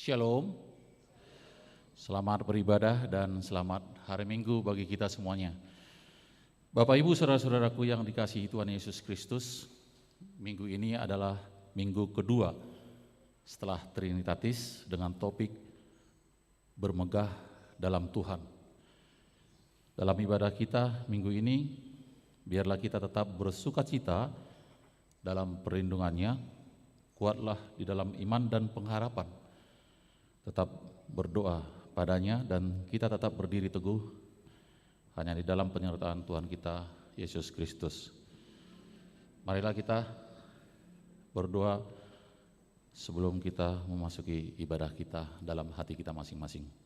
Shalom, selamat beribadah dan selamat hari Minggu bagi kita semuanya. Bapak Ibu saudara-saudaraku yang dikasihi Tuhan Yesus Kristus, minggu ini adalah minggu kedua setelah Trinitatis dengan topik bermegah dalam Tuhan. Dalam ibadah kita minggu ini, biarlah kita tetap bersukacita dalam perlindungannya, kuatlah di dalam iman dan pengharapan. Tetap berdoa padanya dan kita tetap berdiri teguh hanya di dalam penyertaan Tuhan kita Yesus Kristus. Marilah kita berdoa sebelum kita memasuki ibadah kita dalam hati kita masing-masing.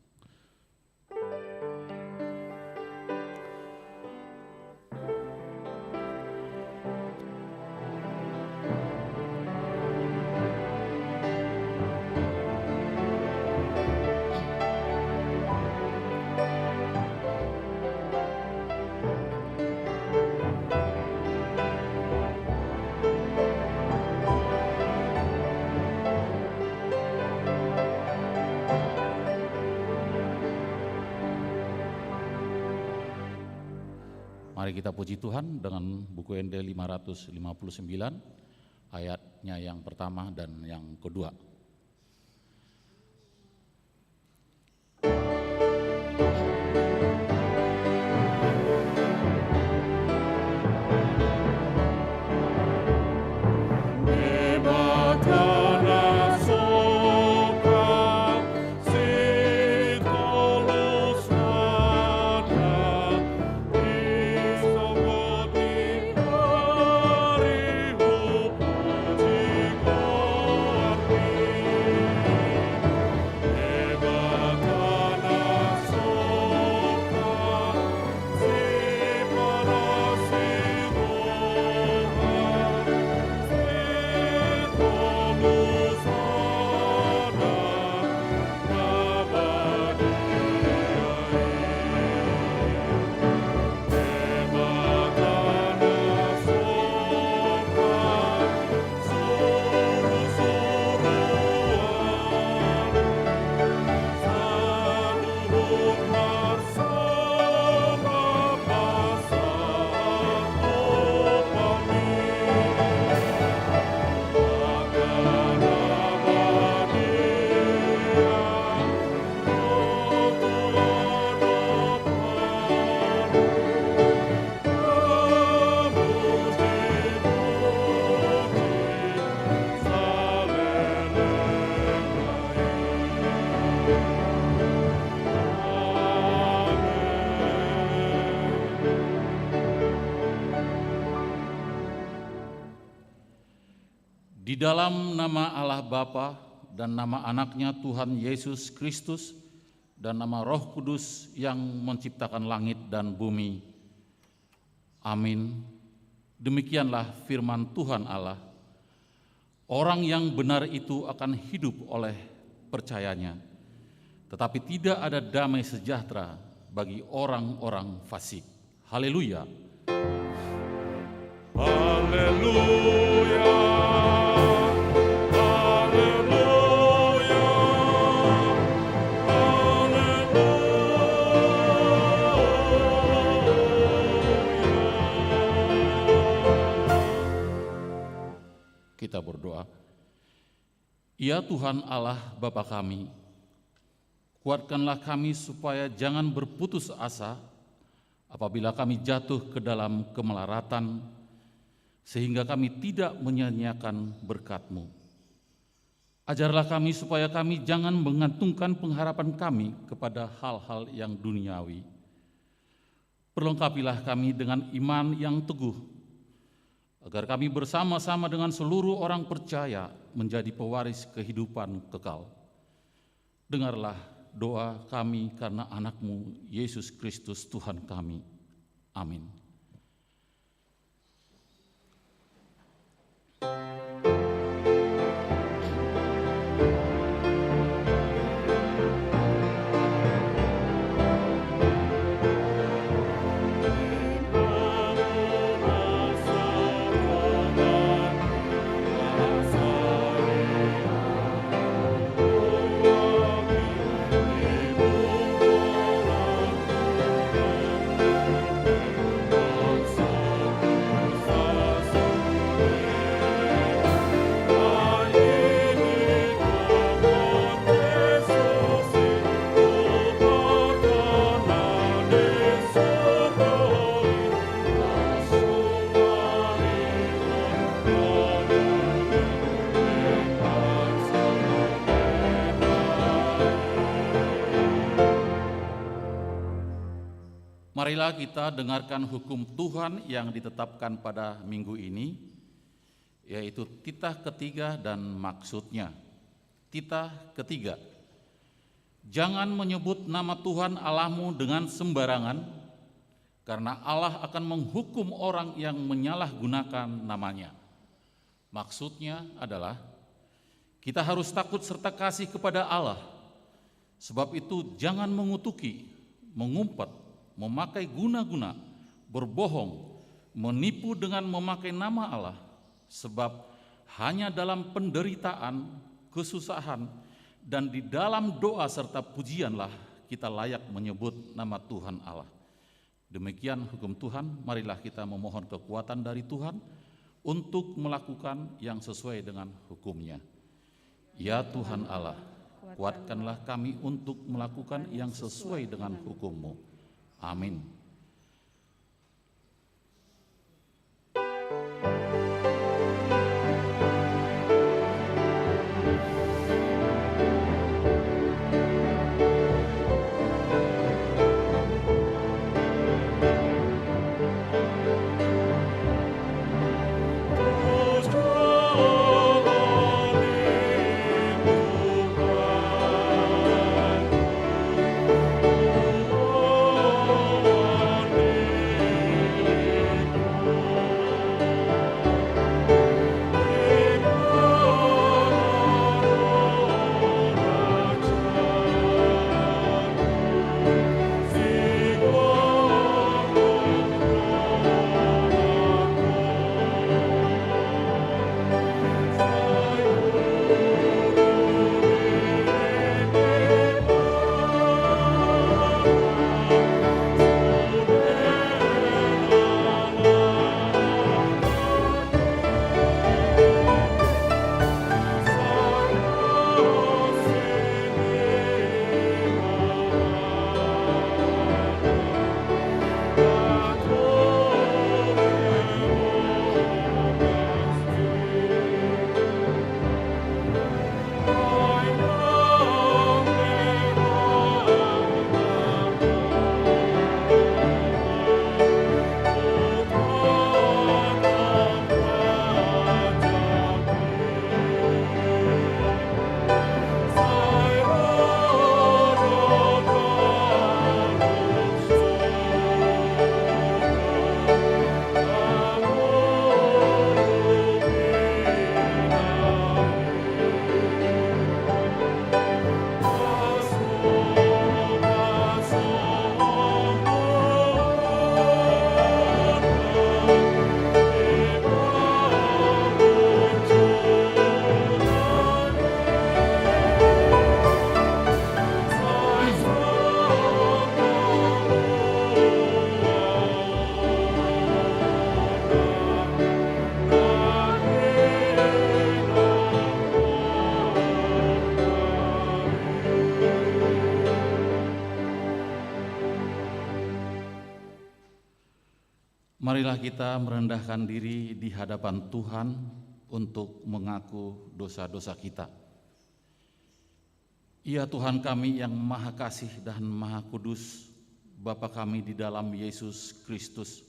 Mari kita puji Tuhan dengan buku ND 559 ayatnya yang pertama dan yang kedua. Di dalam nama Allah Bapa dan nama anaknya Tuhan Yesus Kristus dan nama Roh Kudus yang menciptakan langit dan bumi. Amin. Demikianlah firman Tuhan Allah. Orang yang benar itu akan hidup oleh percayanya, tetapi tidak ada damai sejahtera bagi orang-orang fasik. Haleluya. Haleluya. Kita berdoa. Ya Tuhan Allah Bapa kami, kuatkanlah kami supaya jangan berputus asa apabila kami jatuh ke dalam kemelaratan, sehingga kami tidak menyia-nyiakan berkat-Mu. Ajarlah kami supaya kami jangan mengantungkan pengharapan kami kepada hal-hal yang duniawi. Perlengkapilah kami dengan iman yang teguh, agar kami bersama-sama dengan seluruh orang percaya menjadi pewaris kehidupan kekal. Dengarlah doa kami karena anak-Mu Yesus Kristus Tuhan kami. Amin. Haleluya. Marilah kita dengarkan hukum Tuhan yang ditetapkan pada minggu ini, yaitu titah ketiga dan maksudnya. Titah ketiga, jangan menyebut nama Tuhan Allahmu dengan sembarangan, karena Allah akan menghukum orang yang menyalahgunakan namanya. Maksudnya adalah kita harus takut serta kasih kepada Allah. Sebab itu jangan mengutuki, mengumpet, memakai guna-guna, berbohong, menipu dengan memakai nama Allah. Sebab hanya dalam penderitaan, kesusahan, dan di dalam doa serta pujianlah kita layak menyebut nama Tuhan Allah. Demikian hukum Tuhan, marilah kita memohon kekuatan dari Tuhan untuk melakukan yang sesuai dengan hukum-Nya. Ya Tuhan Allah, kuatkanlah kami untuk melakukan yang sesuai dengan hukum-Mu. Amin. Marilah kita merendahkan diri di hadapan Tuhan untuk mengaku dosa-dosa kita. Ya Tuhan kami yang Maha Kasih dan Maha Kudus, Bapa kami di dalam Yesus Kristus.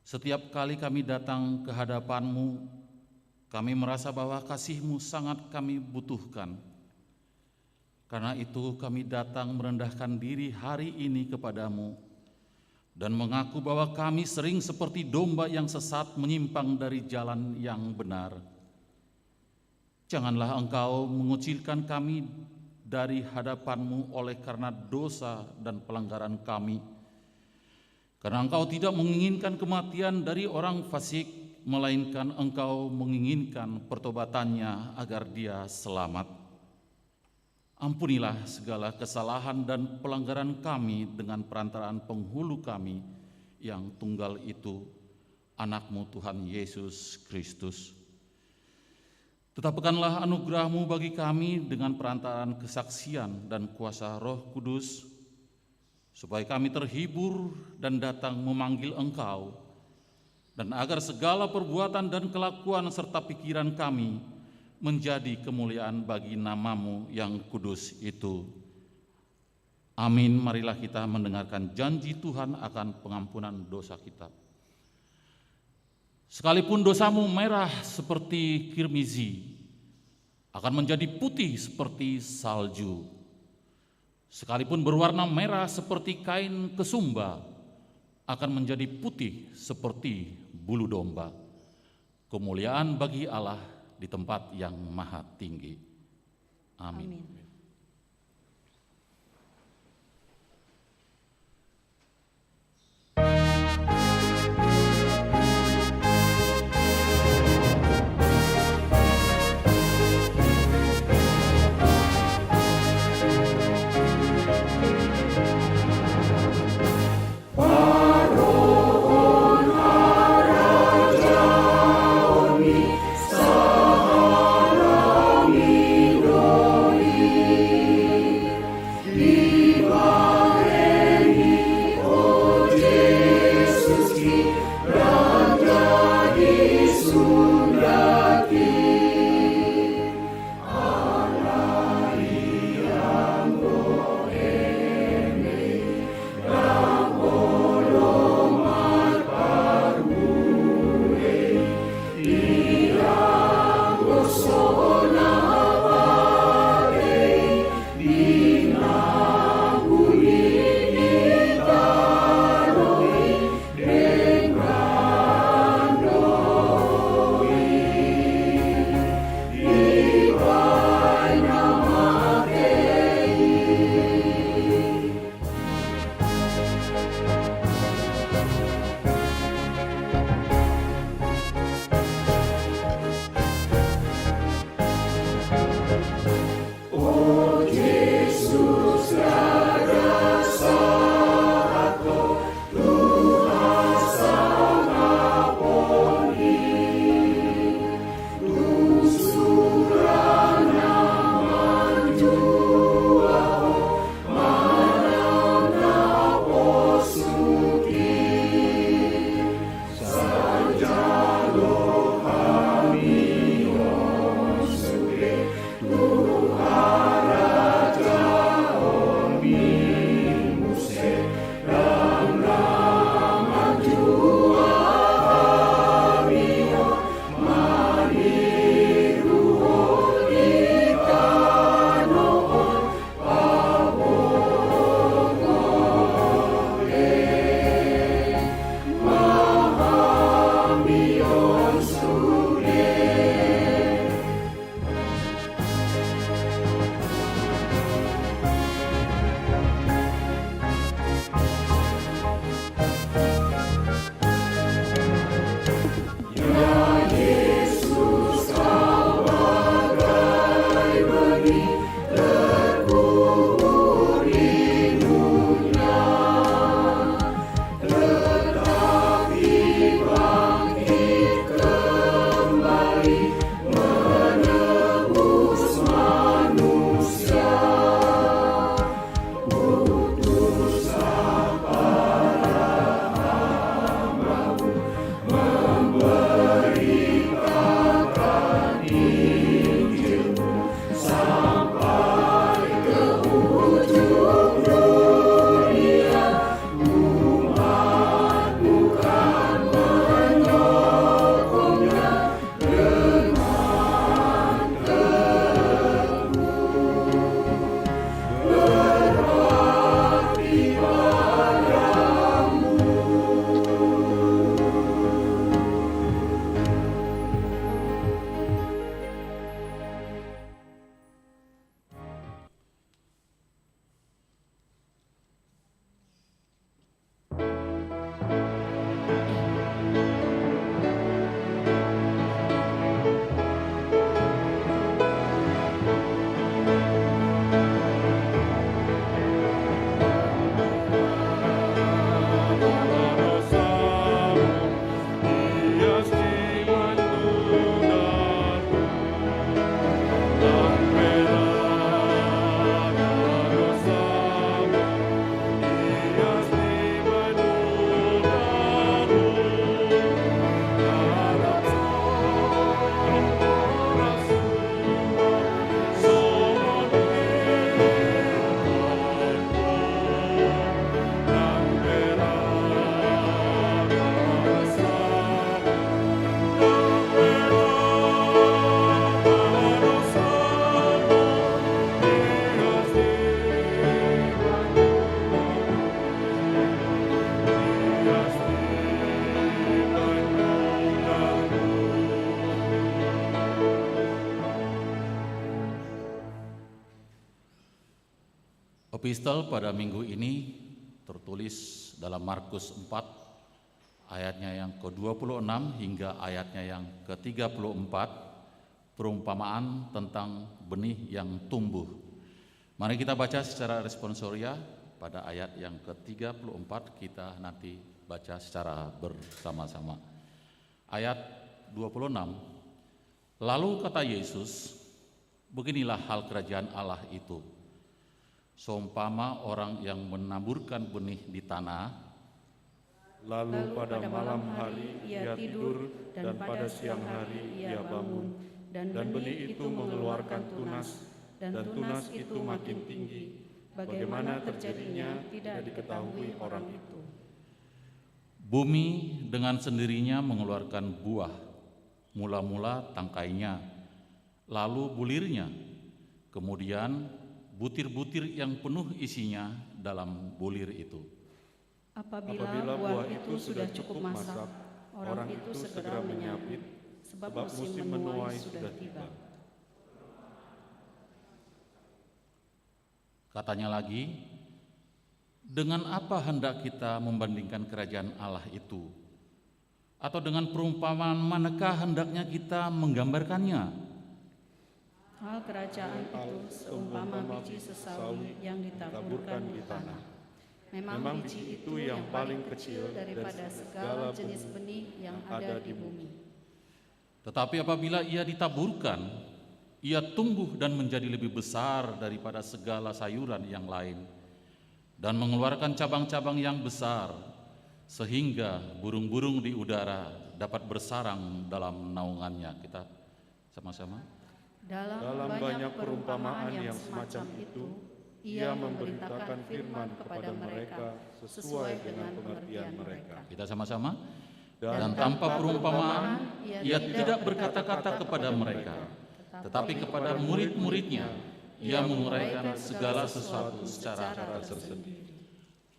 Setiap kali kami datang ke hadapan-Mu, kami merasa bahwa kasih-Mu sangat kami butuhkan. Karena itu kami datang merendahkan diri hari ini kepada-Mu, dan mengaku bahwa kami sering seperti domba yang sesat menyimpang dari jalan yang benar. Janganlah Engkau mengucilkan kami dari hadapan-Mu oleh karena dosa dan pelanggaran kami. Karena Engkau tidak menginginkan kematian dari orang fasik, melainkan Engkau menginginkan pertobatannya agar dia selamat. Ampunilah segala kesalahan dan pelanggaran kami dengan perantaraan penghulu kami yang tunggal itu, Anak-Mu Tuhan Yesus Kristus. Tetapkanlah anugerah-Mu bagi kami dengan perantaraan kesaksian dan kuasa Roh Kudus, supaya kami terhibur dan datang memanggil Engkau, dan agar segala perbuatan dan kelakuan serta pikiran kami menjadi kemuliaan bagi nama-Mu yang kudus itu. Amin. Marilah kita mendengarkan janji Tuhan akan pengampunan dosa kita. Sekalipun dosamu merah seperti kirmizi, akan menjadi putih seperti salju. Sekalipun berwarna merah seperti kain kesumba, akan menjadi putih seperti bulu domba. Kemuliaan bagi Allah di tempat yang maha tinggi. Amin. Amin. Epistel pada minggu ini tertulis dalam Markus 4 ayatnya yang ke-26 hingga ayatnya yang ke-34, perumpamaan tentang benih yang tumbuh. Mari kita baca secara responsoria pada ayat yang ke-34, kita nanti baca secara bersama-sama. Ayat 26, lalu kata Yesus, beginilah hal kerajaan Allah itu. Seumpama orang yang menaburkan benih di tanah, lalu pada malam hari ia tidur, dan pada siang hari ia bangun, dan benih itu mengeluarkan tunas, dan tunas itu makin tinggi. Bagaimana terjadinya tidak diketahui orang itu. Bumi dengan sendirinya mengeluarkan buah, mula-mula tangkainya, lalu bulirnya, kemudian butir-butir yang penuh isinya dalam bulir itu. Apabila buah itu sudah cukup masak, orang itu segera menyapit, sebab musim menuai sudah tiba. Katanya lagi, dengan apa hendak kita membandingkan kerajaan Allah itu? Atau dengan perumpamaan manakah hendaknya kita menggambarkannya? Hal kerajaan itu seumpama biji sesawi yang ditaburkan di tanah. Memang biji itu yang paling kecil daripada segala jenis benih yang ada di bumi. Tetapi apabila ia ditaburkan, ia tumbuh dan menjadi lebih besar daripada segala sayuran yang lain, dan mengeluarkan cabang-cabang yang besar, sehingga burung-burung di udara dapat bersarang dalam naungannya. Kita sama-sama. Dalam banyak perumpamaan yang semacam itu, ia memberitakan firman kepada mereka sesuai dengan pengertian mereka. Kita sama-sama. Dan tanpa perumpamaan, ia tidak berkata-kata kepada mereka, tetapi kepada murid-muridnya, ia menguraikan segala sesuatu secara tersendiri.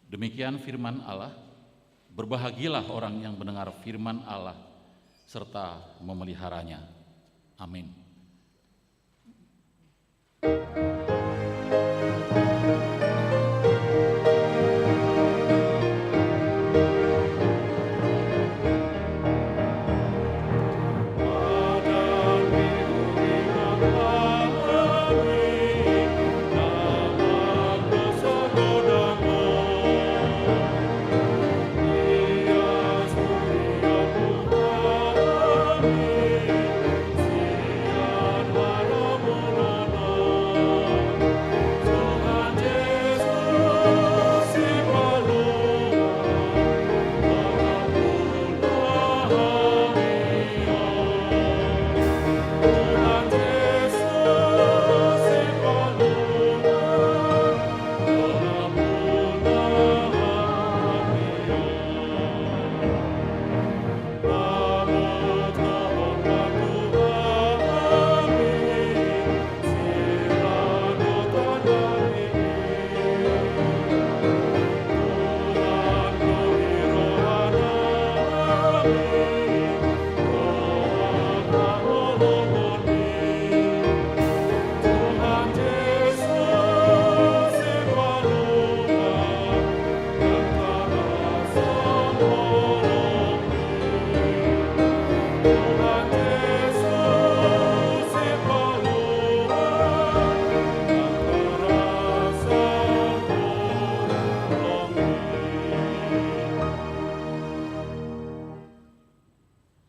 Demikian firman Allah. Berbahagialah orang yang mendengar firman Allah serta memeliharanya. Amin.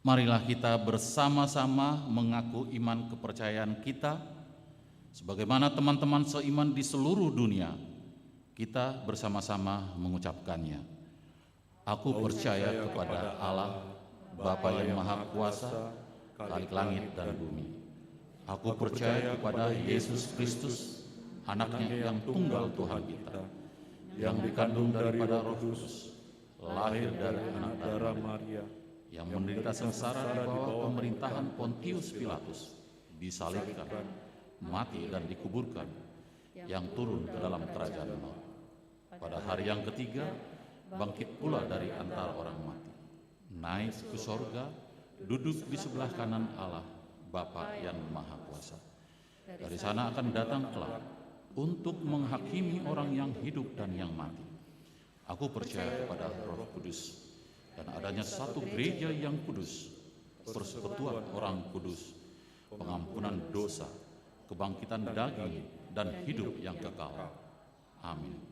Marilah kita bersama-sama mengaku iman kepercayaan kita, sebagaimana teman-teman seiman di seluruh dunia, kita bersama-sama mengucapkannya. Aku percaya kepada Allah, Bapa yang Maha Kuasa, Khalik langit dan bumi. Aku percaya kepada Yesus Kristus, Anaknya yang tunggal Tuhan kita, yang dikandung daripada Roh Kudus, lahir dari anak darah Maria, yang menderita sengsara di bawah pemerintahan Pontius Pilatus, disalibkan, mati dan dikuburkan, yang turun ke dalam kerajaan maut. Pada hari yang ketiga, bangkit pula dari antara orang mati, naik ke sorga, duduk di sebelah kanan Allah, Bapa yang Maha Kuasa. Dari sana akan datang kelak untuk menghakimi orang yang hidup dan yang mati. Aku percaya kepada Roh Kudus dan adanya satu gereja yang kudus, persekutuan orang kudus, pengampunan dosa, kebangkitan daging, dan hidup yang kekal. Amin.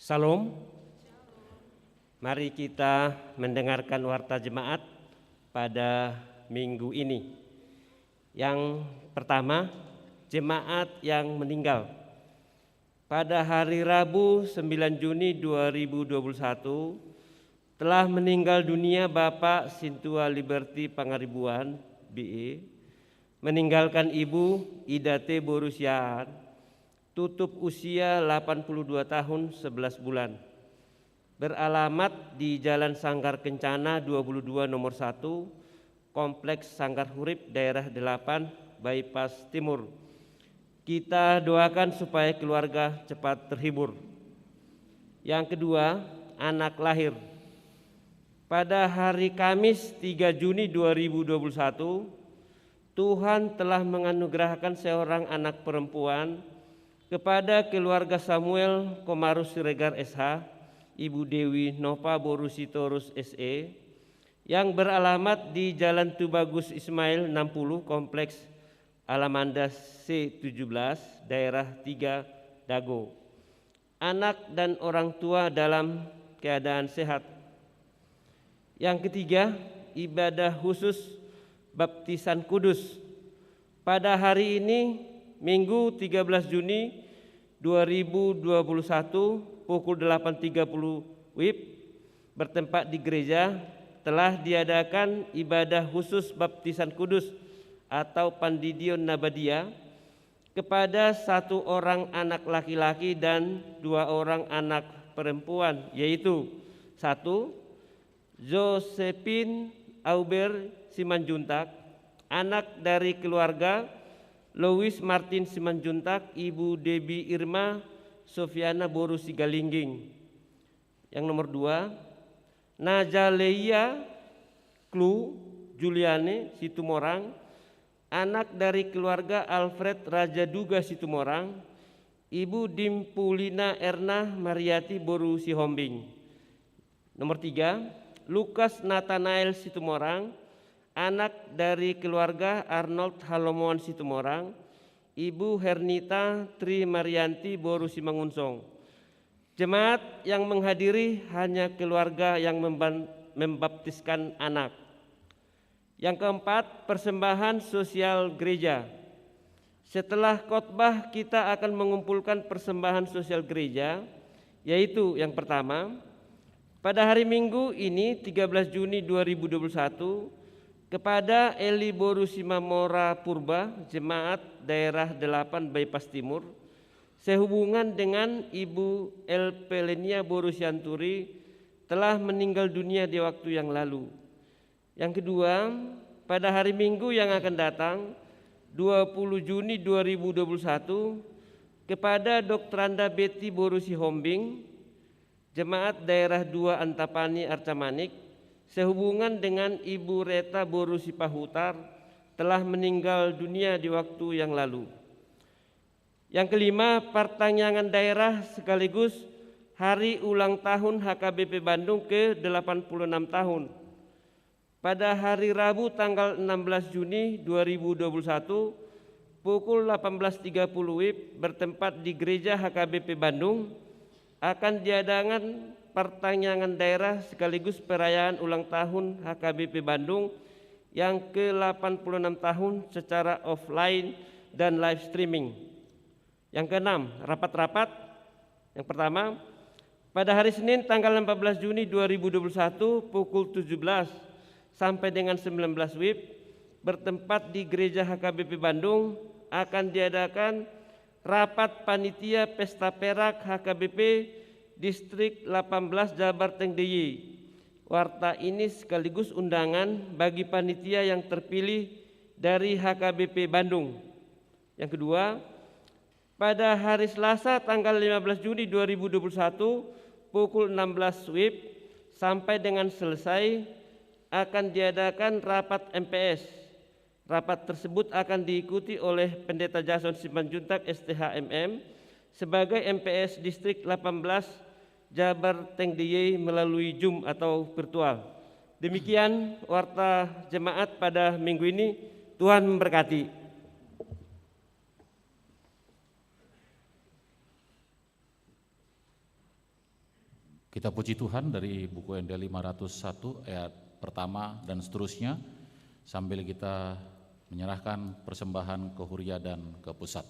Salam. Mari kita mendengarkan warta jemaat pada minggu ini. Yang pertama, jemaat yang meninggal. Pada hari Rabu 9 Juni 2021 telah meninggal dunia Bapak Sintua Liberty Pangaribuan, BE, meninggalkan Ibu Idate Borusiaan, tutup usia 82 tahun 11 bulan. Beralamat di Jalan Sanggar Kencana 22 nomor 1, Kompleks Sanggar Hurip, daerah 8, Bypass Timur. Kita doakan supaya keluarga cepat terhibur. Yang kedua, anak lahir. Pada hari Kamis 3 Juni 2021, Tuhan telah menganugerahkan seorang anak perempuan kepada keluarga Samuel Komarus Siregar SH, Ibu Dewi Nova Borusitorus SE, yang beralamat di Jalan Tubagus Ismail 60, Kompleks Alamanda C17, daerah 3, Dago. Anak dan orang tua dalam keadaan sehat. Yang ketiga, ibadah khusus baptisan kudus. Pada hari ini, Minggu 13 Juni 2021 pukul 8.30 WIB, bertempat di gereja, telah diadakan ibadah khusus baptisan kudus atau Pandidion Nabadia kepada 1 orang anak laki-laki dan 2 orang anak perempuan, yaitu 1. Josephine Auber Simanjuntak, anak dari keluarga Louis Martin Simanjuntak, Ibu Debbie Irma Sofiana Boru Sigalingging. Yang nomor 2, Najaleia Klu Juliane Situmorang, anak dari keluarga Alfred Rajaduga Situmorang, Ibu Dimpulina Erna Mariati Boru Sihombing. Nomor 3, Lukas Nathanael Situmorang, anak dari keluarga Arnold Halomoan Situmorang, Ibu Hernita Tri Marianti Boru Simangunsong. Jemaat yang menghadiri hanya keluarga yang membaptiskan anak. Yang keempat, persembahan sosial gereja. Setelah khotbah kita akan mengumpulkan persembahan sosial gereja, yaitu yang pertama, pada hari Minggu ini 13 Juni 2021 kepada Eli Boru Simamora Purba, jemaat daerah 8 Bypass Timur, sehubungan dengan Ibu El Pelenia Boru Sianturi telah meninggal dunia di waktu yang lalu. Yang kedua, pada hari Minggu yang akan datang 20 Juni 2021 kepada Doktranda Betty Boru Sihombing, jemaat daerah 2 Antapani Arcamanik, sehubungan dengan Ibu Reta Boru Sipahutar telah meninggal dunia di waktu yang lalu. Yang kelima, pertanyaan daerah sekaligus hari ulang tahun HKBP Bandung ke-86 tahun. Pada hari Rabu tanggal 16 Juni 2021 pukul 18.30 WIB bertempat di Gereja HKBP Bandung akan diadakan pertanyaan daerah sekaligus perayaan ulang tahun HKBP Bandung yang ke-86 tahun secara offline dan live streaming. Yang keenam, rapat-rapat. Yang pertama, pada hari Senin tanggal 14 Juni 2021 pukul 17 sampai dengan 19 WIB bertempat di Gereja HKBP Bandung akan diadakan rapat panitia pesta perak HKBP Distrik 18 Jabar Teng DIY. Warta ini sekaligus undangan bagi panitia yang terpilih dari HKBP Bandung. Yang kedua, pada hari Selasa tanggal 15 Juni 2021 pukul 16 WIB sampai dengan selesai akan diadakan rapat MPS. Rapat tersebut akan diikuti oleh Pendeta Jason Simanjuntak STHMM sebagai MPS Distrik 18 Jabar Tengdiye melalui Zoom atau virtual. Demikian warta jemaat pada minggu ini. Tuhan memberkati. Kita puji Tuhan dari buku ND 501 ayat pertama dan seterusnya sambil kita menyerahkan persembahan ke Huria dan ke pusat.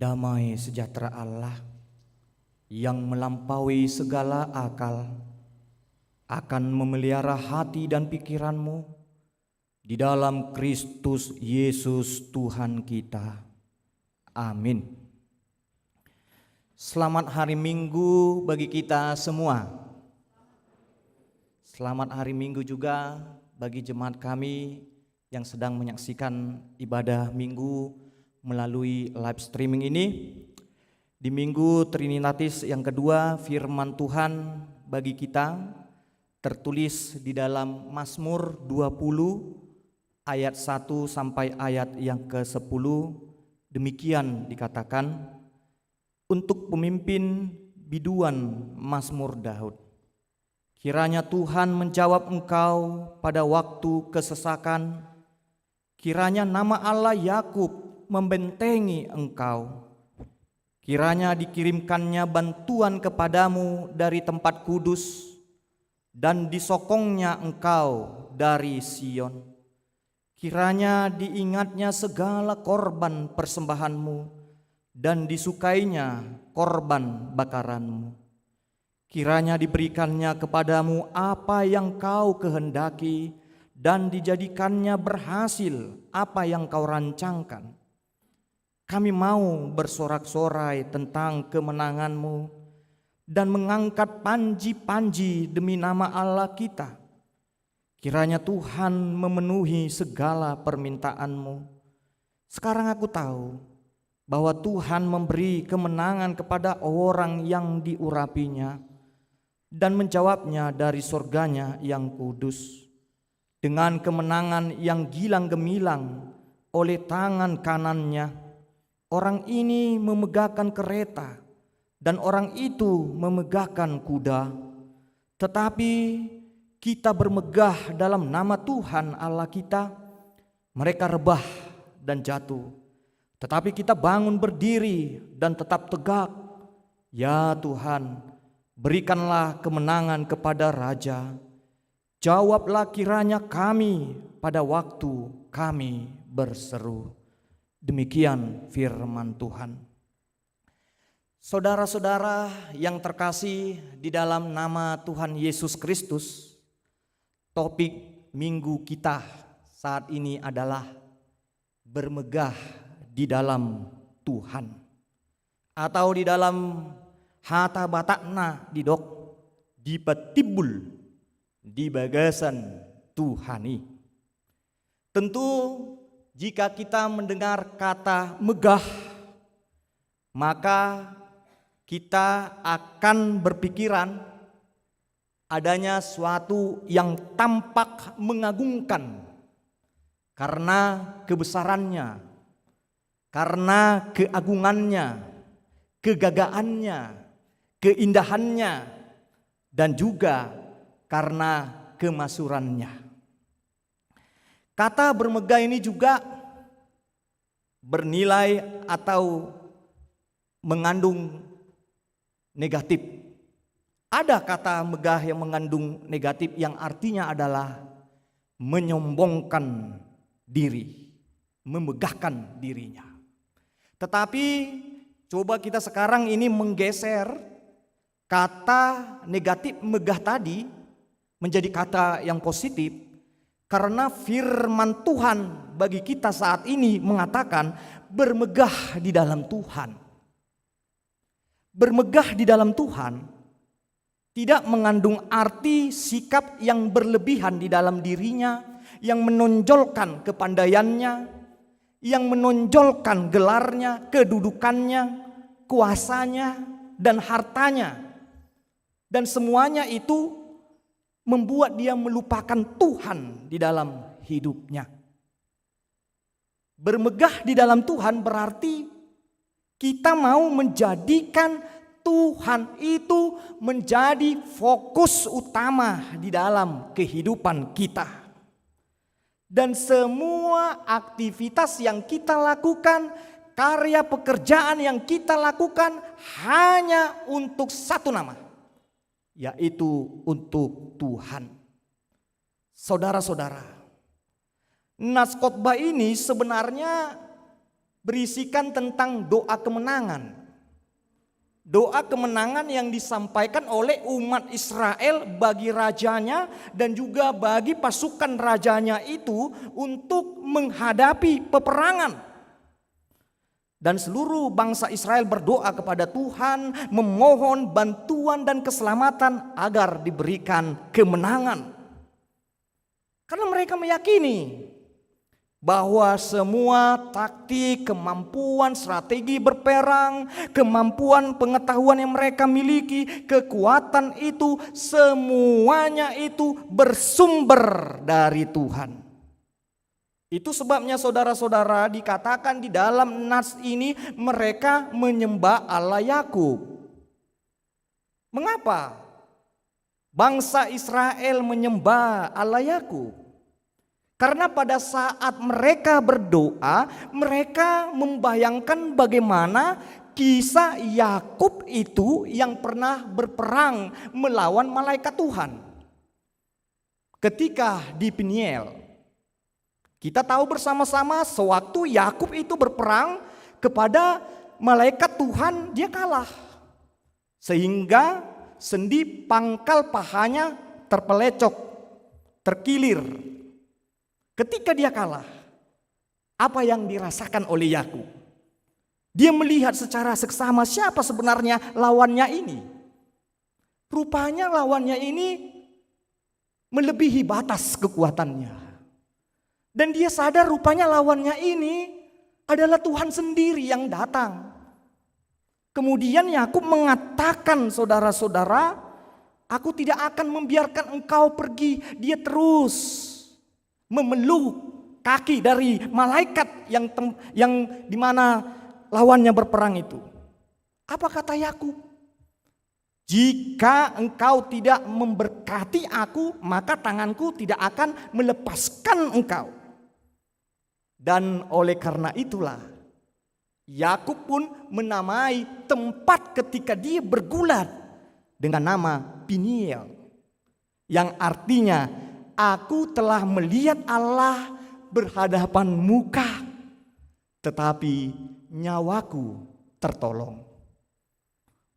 Damai sejahtera Allah yang melampaui segala akal akan memelihara hati dan pikiranmu di dalam Kristus Yesus Tuhan kita. Amin. Selamat hari Minggu bagi kita semua. Selamat hari Minggu juga bagi jemaat kami yang sedang menyaksikan ibadah Minggu melalui live streaming ini. Di Minggu Trinitatis yang kedua, firman Tuhan bagi kita tertulis di dalam Mazmur 20 ayat 1 sampai ayat yang ke-10. Demikian dikatakan, untuk pemimpin biduan Mazmur Daud. Kiranya Tuhan menjawab engkau pada waktu kesesakan, kiranya nama Allah Yakub membentengi engkau. Kiranya dikirimkannya bantuan kepadamu dari tempat kudus, dan disokongnya engkau dari Sion. Kiranya diingatnya segala korban persembahanmu, dan disukainya korban bakaranmu. Kiranya diberikannya kepadamu apa yang kau kehendaki, dan dijadikannya berhasil apa yang kau rancangkan. Kami mau bersorak-sorai tentang kemenanganmu dan mengangkat panji-panji demi nama Allah kita. Kiranya Tuhan memenuhi segala permintaanmu. Sekarang aku tahu bahwa Tuhan memberi kemenangan kepada orang yang diurapinya dan menjawabnya dari surganya yang kudus. Dengan kemenangan yang gilang gemilang oleh tangan kanannya, orang ini memegahkan kereta dan orang itu memegahkan kuda. Tetapi kita bermegah dalam nama Tuhan Allah kita. Mereka rebah dan jatuh, tetapi kita bangun berdiri dan tetap tegak. Ya Tuhan, berikanlah kemenangan kepada Raja. Jawablah kiranya kami pada waktu kami berseru. Demikian firman Tuhan. Saudara-saudara yang terkasih di dalam nama Tuhan Yesus Kristus, topik minggu kita saat ini adalah bermegah di dalam Tuhan, atau di dalam hata batakna didok di patibul di bagasan Tuhani. Tentu jika kita mendengar kata megah, maka kita akan berpikiran adanya suatu yang tampak mengagumkan karena kebesarannya, karena keagungannya, kegagahannya, keindahannya, dan juga karena kemasurannya. Kata bermegah ini juga bernilai atau mengandung negatif. Ada kata megah yang mengandung negatif yang artinya adalah menyombongkan diri, memegahkan dirinya. Tetapi coba kita sekarang ini menggeser kata negatif megah tadi menjadi kata yang positif. Karena firman Tuhan bagi kita saat ini mengatakan bermegah di dalam Tuhan. Bermegah di dalam Tuhan tidak mengandung arti sikap yang berlebihan di dalam dirinya, yang menonjolkan kepandaiannya, yang menonjolkan gelarnya, kedudukannya, kuasanya, dan hartanya. Dan semuanya itu membuat dia melupakan Tuhan di dalam hidupnya. Bermegah di dalam Tuhan berarti kita mau menjadikan Tuhan itu menjadi fokus utama di dalam kehidupan kita. Dan semua aktivitas yang kita lakukan, karya pekerjaan yang kita lakukan hanya untuk satu nama, yaitu untuk Tuhan. Saudara-saudara, nas khotbah ini sebenarnya berisikan tentang doa kemenangan. Doa kemenangan yang disampaikan oleh umat Israel bagi rajanya dan juga bagi pasukan rajanya itu untuk menghadapi peperangan. Dan seluruh bangsa Israel berdoa kepada Tuhan, memohon bantuan dan keselamatan agar diberikan kemenangan. Karena mereka meyakini bahwa semua taktik, kemampuan, strategi berperang, kemampuan pengetahuan yang mereka miliki, kekuatan itu, semuanya itu bersumber dari Tuhan. Itu sebabnya saudara-saudara dikatakan di dalam nas ini mereka menyembah Allah Yakub. Mengapa bangsa Israel menyembah Allah Yakub? Karena pada saat mereka berdoa, mereka membayangkan bagaimana kisah Yakub itu yang pernah berperang melawan malaikat Tuhan. Ketika di Peniel, kita tahu bersama-sama sewaktu Yakub itu berperang kepada malaikat Tuhan, dia kalah. Sehingga sendi pangkal pahanya terpelecok, terkilir. Ketika dia kalah, apa yang dirasakan oleh Yakub? Dia melihat secara seksama siapa sebenarnya lawannya ini. Rupanya lawannya ini melebihi batas kekuatannya. Dan dia sadar rupanya lawannya ini adalah Tuhan sendiri yang datang. Kemudian Yakub mengatakan, saudara-saudara, aku tidak akan membiarkan engkau pergi. Dia terus memeluk kaki dari malaikat yang dimana lawannya berperang itu. Apa kata Yakub? Jika engkau tidak memberkati aku, maka tanganku tidak akan melepaskan engkau. Dan oleh karena itulah Yakub pun menamai tempat ketika dia bergulat dengan nama Peniel, yang artinya aku telah melihat Allah berhadapan muka, tetapi nyawaku tertolong.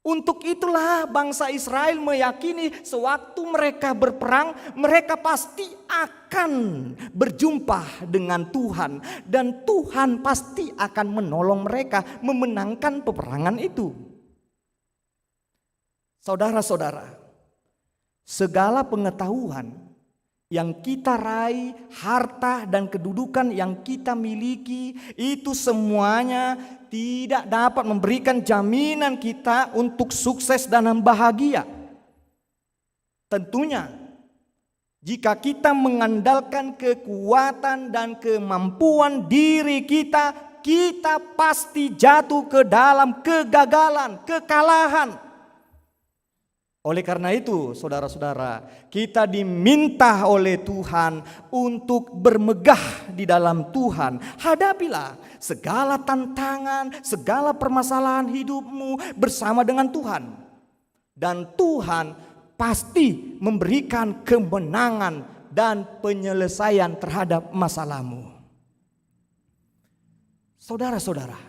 Untuk itulah bangsa Israel meyakini sewaktu mereka berperang, mereka pasti akan berjumpa dengan Tuhan. Dan Tuhan pasti akan menolong mereka memenangkan peperangan itu. Saudara-saudara, segala pengetahuan yang kita raih, harta dan kedudukan yang kita miliki, itu semuanya tidak dapat memberikan jaminan kita untuk sukses dan bahagia. Tentunya jika kita mengandalkan kekuatan dan kemampuan diri kita, kita pasti jatuh ke dalam kegagalan, kekalahan. Oleh karena itu, saudara-saudara, kita diminta oleh Tuhan untuk bermegah di dalam Tuhan. Hadapilah segala tantangan, segala permasalahan hidupmu bersama dengan Tuhan. Dan Tuhan pasti memberikan kemenangan dan penyelesaian terhadap masalahmu. Saudara-saudara,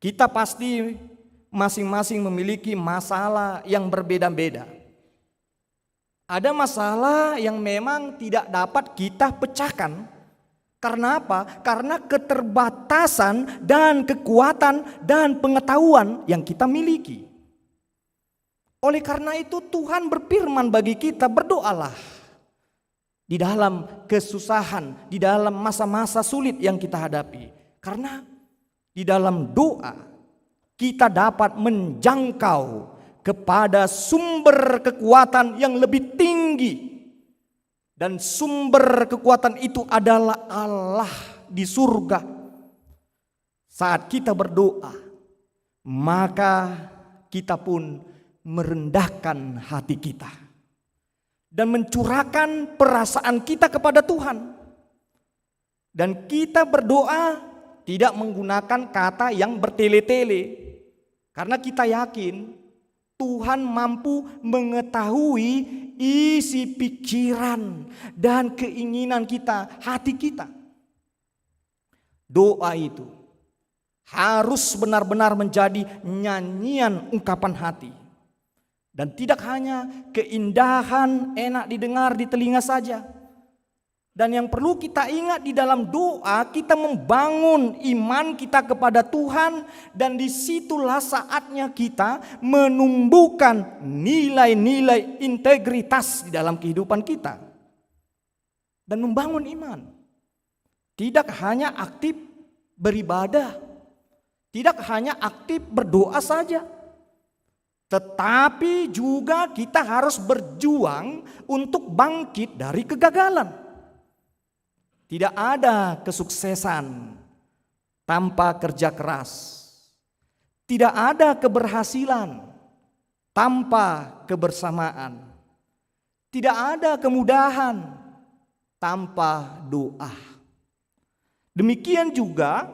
kita pasti masing-masing memiliki masalah yang berbeda-beda. Ada masalah yang memang tidak dapat kita pecahkan. Karena apa? Karena keterbatasan dan kekuatan dan pengetahuan yang kita miliki. Oleh karena itu Tuhan berfirman bagi kita, berdoalah di dalam kesusahan, di dalam masa-masa sulit yang kita hadapi. Karena di dalam doa kita dapat menjangkau kepada sumber kekuatan yang lebih tinggi. Dan sumber kekuatan itu adalah Allah di surga. Saat kita berdoa, maka kita pun merendahkan hati kita. Dan mencurahkan perasaan kita kepada Tuhan. Dan kita berdoa tidak menggunakan kata yang bertele-tele. Karena kita yakin Tuhan mampu mengetahui isi pikiran dan keinginan kita, hati kita. Doa itu harus benar-benar menjadi nyanyian ungkapan hati. Dan tidak hanya keindahan enak didengar di telinga saja. Dan yang perlu kita ingat di dalam doa, kita membangun iman kita kepada Tuhan, dan disitulah saatnya kita menumbuhkan nilai-nilai integritas di dalam kehidupan kita. Dan membangun iman. Tidak hanya aktif beribadah, tidak hanya aktif berdoa saja, tetapi juga kita harus berjuang untuk bangkit dari kegagalan. Tidak ada kesuksesan tanpa kerja keras. Tidak ada keberhasilan tanpa kebersamaan. Tidak ada kemudahan tanpa doa. Demikian juga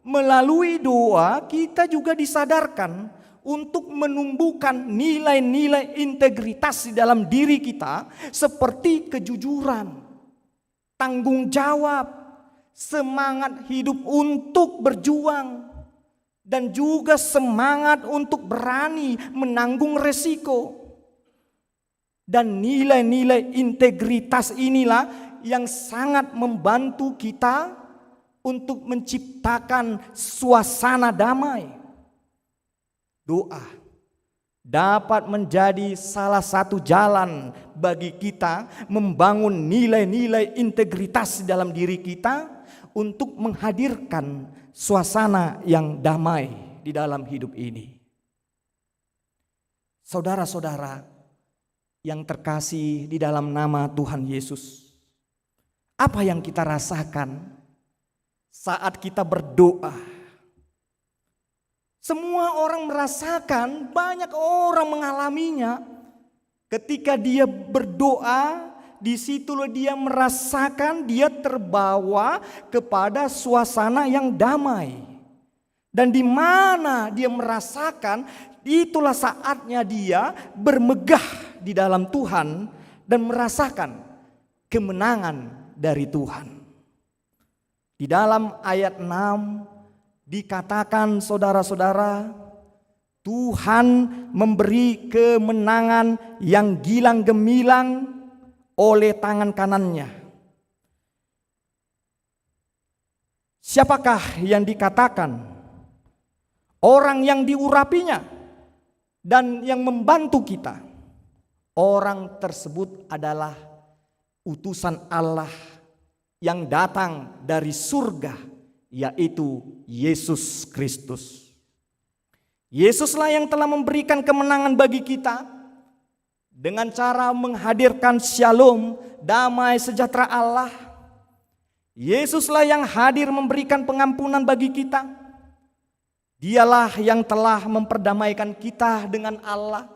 melalui doa kita juga disadarkan untuk menumbuhkan nilai-nilai integritas di dalam diri kita, seperti kejujuran, tanggung jawab, semangat hidup untuk berjuang, dan juga semangat untuk berani menanggung resiko. Dan nilai-nilai integritas inilah yang sangat membantu kita untuk menciptakan suasana damai. Doa dapat menjadi salah satu jalan bagi kita membangun nilai-nilai integritas dalam diri kita untuk menghadirkan suasana yang damai di dalam hidup ini. Saudara-saudara yang terkasih di dalam nama Tuhan Yesus, apa yang kita rasakan saat kita berdoa? Semua orang merasakan, banyak orang mengalaminya. Ketika dia berdoa, disitulah dia merasakan, dia terbawa kepada suasana yang damai. Dan di mana dia merasakan, itulah saatnya dia bermegah di dalam Tuhan dan merasakan kemenangan dari Tuhan. Di dalam ayat 6 dikatakan, saudara-saudara, Tuhan memberi kemenangan yang gilang gemilang oleh tangan kanannya. Siapakah yang dikatakan orang yang diurapinya dan yang membantu kita? Orang tersebut adalah utusan Allah yang datang dari surga, yaitu Yesus Kristus. Yesuslah yang telah memberikan kemenangan bagi kita dengan cara menghadirkan shalom, damai sejahtera Allah. Yesuslah yang hadir memberikan pengampunan bagi kita. Dialah yang telah memperdamaikan kita dengan Allah.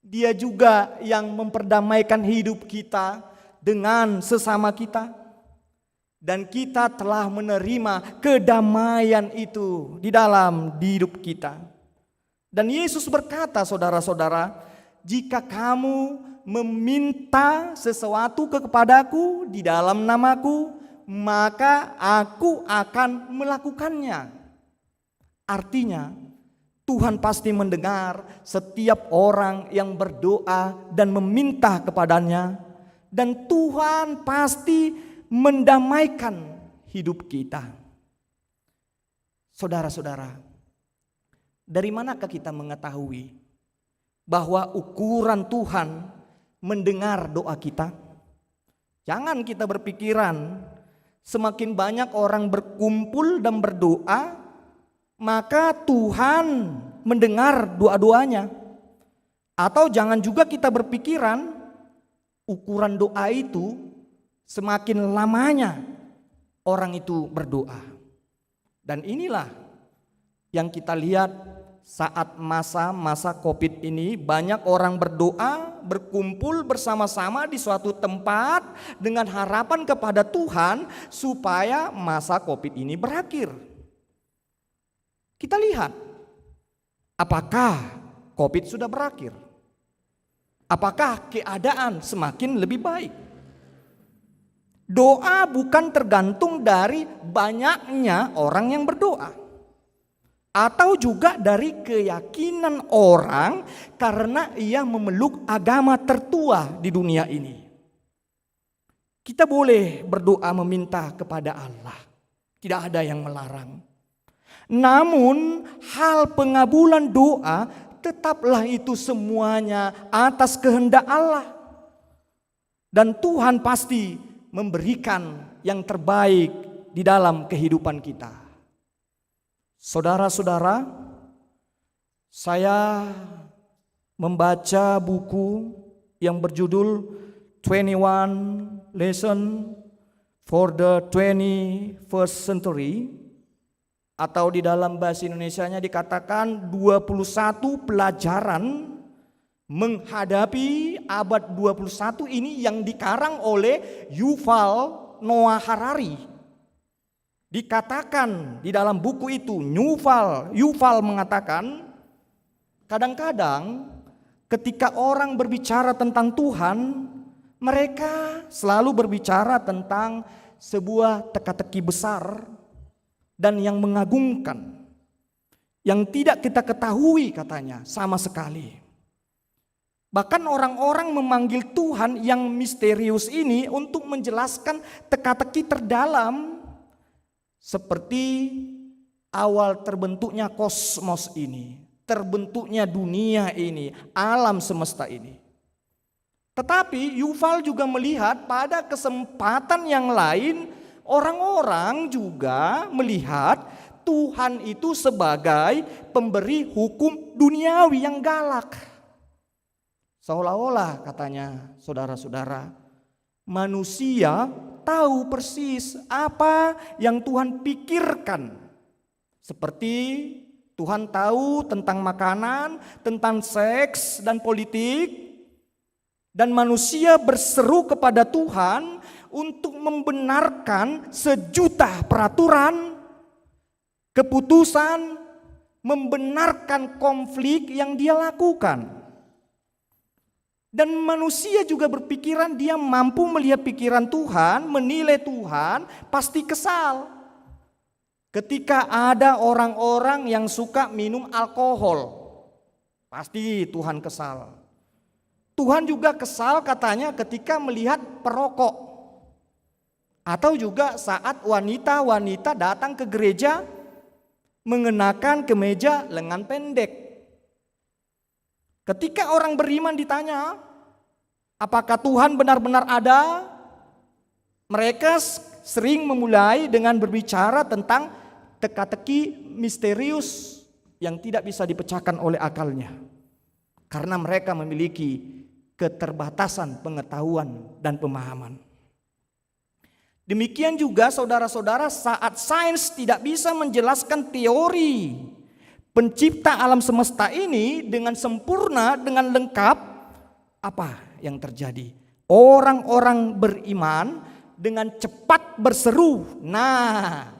Dia juga yang memperdamaikan hidup kita dengan sesama kita. Dan kita telah menerima kedamaian itu di dalam hidup kita. Dan Yesus berkata, saudara-saudara, jika kamu meminta sesuatu kepadaku di dalam namaku, maka aku akan melakukannya. Artinya, Tuhan pasti mendengar setiap orang yang berdoa dan meminta kepadanya. Dan Tuhan pasti mendamaikan hidup kita. Saudara-saudara, dari manakah kita mengetahui bahwa ukuran Tuhan mendengar doa kita? Jangan kita berpikiran semakin banyak orang berkumpul dan berdoa, maka Tuhan mendengar doa-doanya. Atau jangan juga kita berpikiran ukuran doa itu semakin lamanya orang itu berdoa. Dan inilah yang kita lihat saat masa COVID ini, banyak orang berdoa, berkumpul bersama-sama di suatu tempat dengan harapan kepada Tuhan supaya masa COVID ini berakhir. Kita lihat, apakah COVID sudah berakhir? Apakah keadaan semakin lebih baik? Doa bukan tergantung dari banyaknya orang yang berdoa. atau juga dari keyakinan orang karena ia memeluk agama tertua di dunia ini. Kita boleh berdoa meminta kepada Allah, tidak ada yang melarang. Namun hal pengabulan doa tetaplah itu semuanya atas kehendak Allah. Dan Tuhan pasti memberikan yang terbaik di dalam kehidupan kita. Saudara-saudara, saya membaca buku yang berjudul 21 Lesson for the 21st Century, atau di dalam bahasa Indonesianya dikatakan 21 pelajaran menghadapi abad 21 ini, yang dikarang oleh Yuval Noah Harari. Dikatakan di dalam buku itu, Yuval mengatakan, kadang-kadang ketika orang berbicara tentang Tuhan, mereka selalu berbicara tentang sebuah teka-teki besar dan yang mengagumkan, yang tidak kita ketahui katanya sama sekali. Bahkan orang-orang memanggil Tuhan yang misterius ini untuk menjelaskan teka-teki terdalam, seperti awal terbentuknya kosmos ini, terbentuknya dunia ini, alam semesta ini. Tetapi Yuval juga melihat pada kesempatan yang lain, orang-orang juga melihat Tuhan itu sebagai pemberi hukum duniawi yang galak. Seolah-olah katanya, saudara-saudara, manusia tahu persis apa yang Tuhan pikirkan. Seperti Tuhan tahu tentang makanan, tentang seks dan politik. Dan manusia berseru kepada Tuhan untuk membenarkan sejuta peraturan, keputusan, membenarkan konflik yang dia lakukan. Dan manusia juga berpikiran dia mampu melihat pikiran Tuhan, menilai Tuhan, pasti kesal. Ketika ada orang-orang yang suka minum alkohol, pasti Tuhan kesal. Tuhan juga kesal katanya ketika melihat perokok. Atau juga saat wanita-wanita datang ke gereja mengenakan kemeja lengan pendek. Ketika orang beriman ditanya, apakah Tuhan benar-benar ada? Mereka sering memulai dengan berbicara tentang teka-teki misterius yang tidak bisa dipecahkan oleh akalnya. Karena mereka memiliki keterbatasan pengetahuan dan pemahaman. Demikian juga saudara-saudara, saat sains tidak bisa menjelaskan teori pencipta alam semesta ini dengan sempurna, dengan lengkap, apa yang terjadi? Orang-orang beriman dengan cepat berseru, nah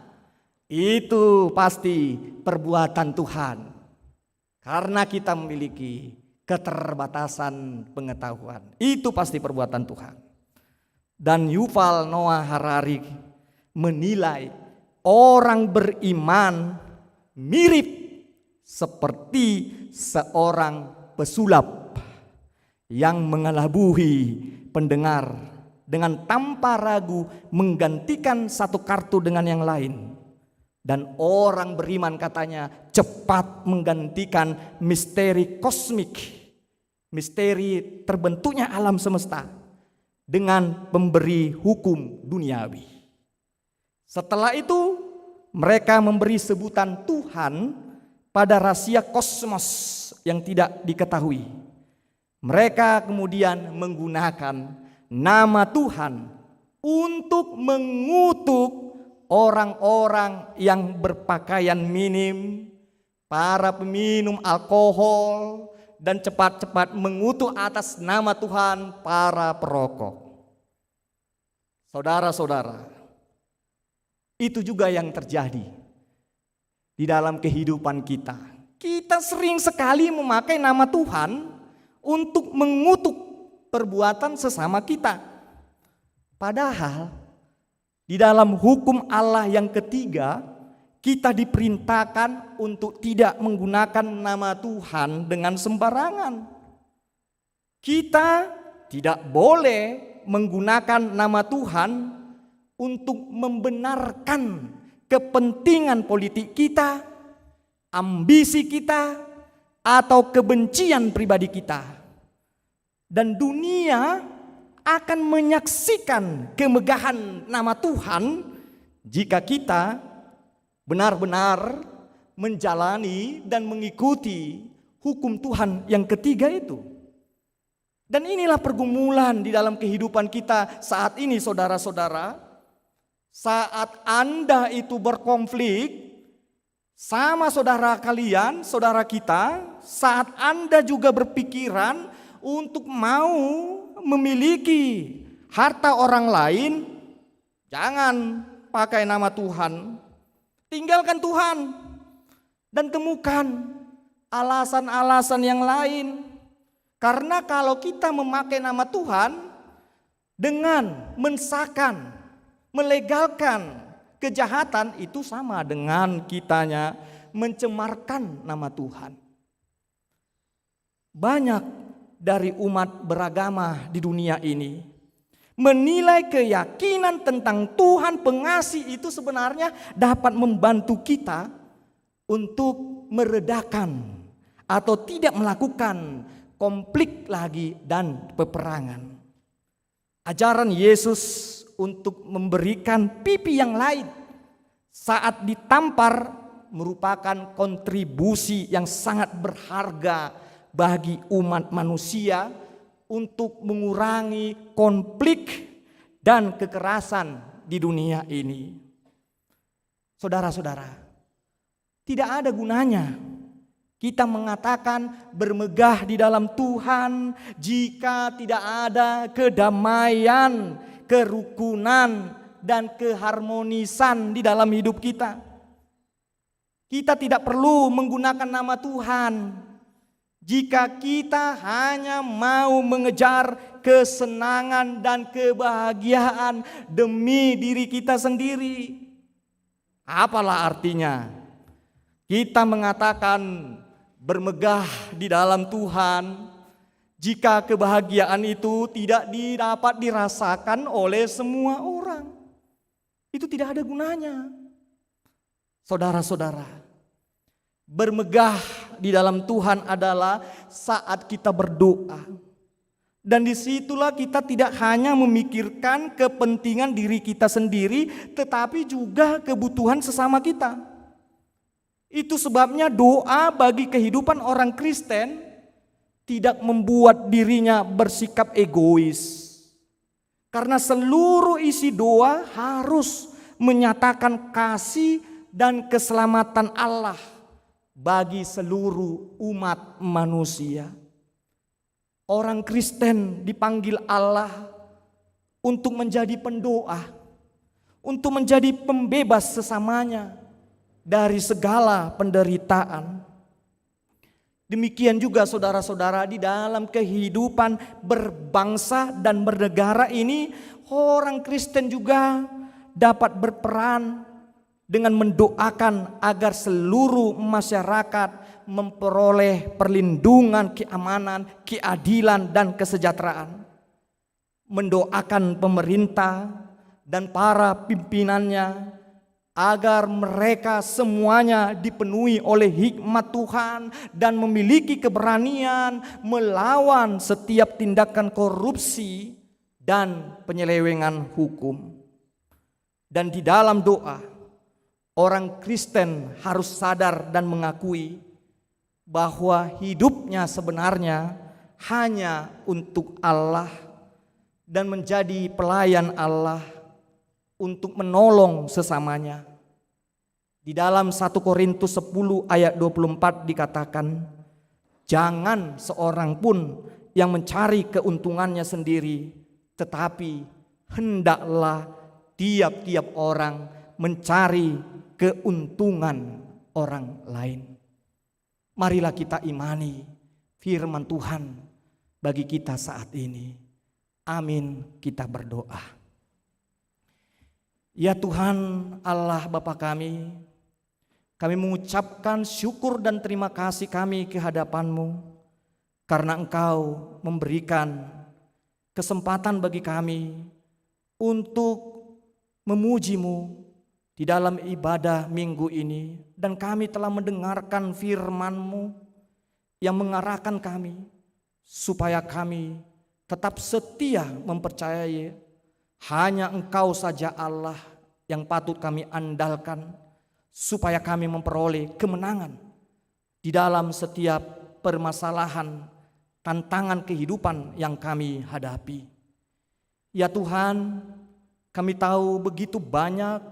itu pasti perbuatan Tuhan. Karena kita memiliki keterbatasan pengetahuan, itu pasti perbuatan Tuhan. Dan Yuval Noah Harari menilai orang beriman mirip seperti seorang pesulap yang mengelabuhi pendengar dengan tanpa ragu menggantikan satu kartu dengan yang lain. Dan orang beriman katanya cepat menggantikan misteri kosmik, misteri terbentuknya alam semesta dengan pemberi hukum duniawi. Setelah itu mereka memberi sebutan Tuhan pada rahasia kosmos yang tidak diketahui. Mereka kemudian menggunakan nama Tuhan untuk mengutuk orang-orang yang berpakaian minim, para peminum alkohol, dan cepat-cepat mengutuk atas nama Tuhan para perokok. Saudara-saudara, itu juga yang terjadi di dalam kehidupan kita. Kita sering sekali memakai nama Tuhan untuk mengutuk perbuatan sesama kita. Padahal di dalam hukum Allah yang ketiga, kita diperintahkan untuk tidak menggunakan nama Tuhan dengan sembarangan. Kita tidak boleh menggunakan nama Tuhan untuk membenarkan kepentingan politik kita, ambisi kita, atau kebencian pribadi kita. Dan dunia akan menyaksikan kemegahan nama Tuhan jika kita benar-benar menjalani dan mengikuti hukum Tuhan yang ketiga itu. Dan inilah pergumulan di dalam kehidupan kita saat ini, saudara-saudara. Saat Anda itu berkonflik sama saudara kalian, saudara kita, saat Anda juga berpikiran untuk mau memiliki harta orang lain, jangan pakai nama Tuhan. Tinggalkan Tuhan dan temukan alasan-alasan yang lain. Karena kalau kita memakai nama Tuhan dengan mensahkan, melegalkan kejahatan, itu sama dengan kitanya mencemarkan nama Tuhan. Banyak dari umat beragama di dunia ini menilai keyakinan tentang Tuhan pengasih itu sebenarnya dapat membantu kita untuk meredakan atau tidak melakukan konflik lagi dan peperangan. Ajaran Yesus untuk memberikan pipi yang lain saat ditampar merupakan kontribusi yang sangat berharga bagi umat manusia untuk mengurangi konflik dan kekerasan di dunia ini. Saudara-saudara, tidak ada gunanya kita mengatakan bermegah di dalam Tuhan jika tidak ada kedamaian, kerukunan, dan keharmonisan di dalam hidup kita. Kita tidak perlu menggunakan nama Tuhan jika kita hanya mau mengejar kesenangan dan kebahagiaan demi diri kita sendiri. Apalah artinya kita mengatakan bermegah di dalam Tuhan jika kebahagiaan itu tidak dapat dirasakan oleh semua orang? Itu tidak ada gunanya. Saudara-saudara, bermegah di dalam Tuhan adalah saat kita berdoa. Dan disitulah kita tidak hanya memikirkan kepentingan diri kita sendiri, tetapi juga kebutuhan sesama kita. Itu sebabnya doa bagi kehidupan orang Kristen tidak membuat dirinya bersikap egois. Karena seluruh isi doa harus menyatakan kasih dan keselamatan Allah bagi seluruh umat manusia. Orang Kristen dipanggil Allah untuk menjadi pendoa, untuk menjadi pembebas sesamanya dari segala penderitaan. Demikian juga saudara-saudara, di dalam kehidupan berbangsa dan bernegara ini, orang Kristen juga dapat berperan dengan mendoakan agar seluruh masyarakat memperoleh perlindungan, keamanan, keadilan, dan kesejahteraan. Mendoakan pemerintah dan para pimpinannya agar mereka semuanya dipenuhi oleh hikmat Tuhan dan memiliki keberanian melawan setiap tindakan korupsi dan penyelewengan hukum. Dan di dalam doa, orang Kristen harus sadar dan mengakui bahwa hidupnya sebenarnya hanya untuk Allah dan menjadi pelayan Allah untuk menolong sesamanya. Di dalam 1 Korintus 10 ayat 24 dikatakan, jangan seorang pun yang mencari keuntungannya sendiri, tetapi hendaklah tiap-tiap orang mencari keuntungan orang lain. Marilah kita imani firman Tuhan bagi kita saat ini. Amin, kita berdoa. Ya Tuhan Allah Bapa kami, kami mengucapkan syukur dan terima kasih kami ke hadapan-Mu, karena Engkau memberikan kesempatan bagi kami untuk memuji-Mu di dalam ibadah minggu ini. Dan kami telah mendengarkan firman-Mu yang mengarahkan kami supaya kami tetap setia mempercayai hanya Engkau saja Allah yang patut kami andalkan, supaya kami memperoleh kemenangan di dalam setiap permasalahan, tantangan kehidupan yang kami hadapi. Ya Tuhan, kami tahu begitu banyak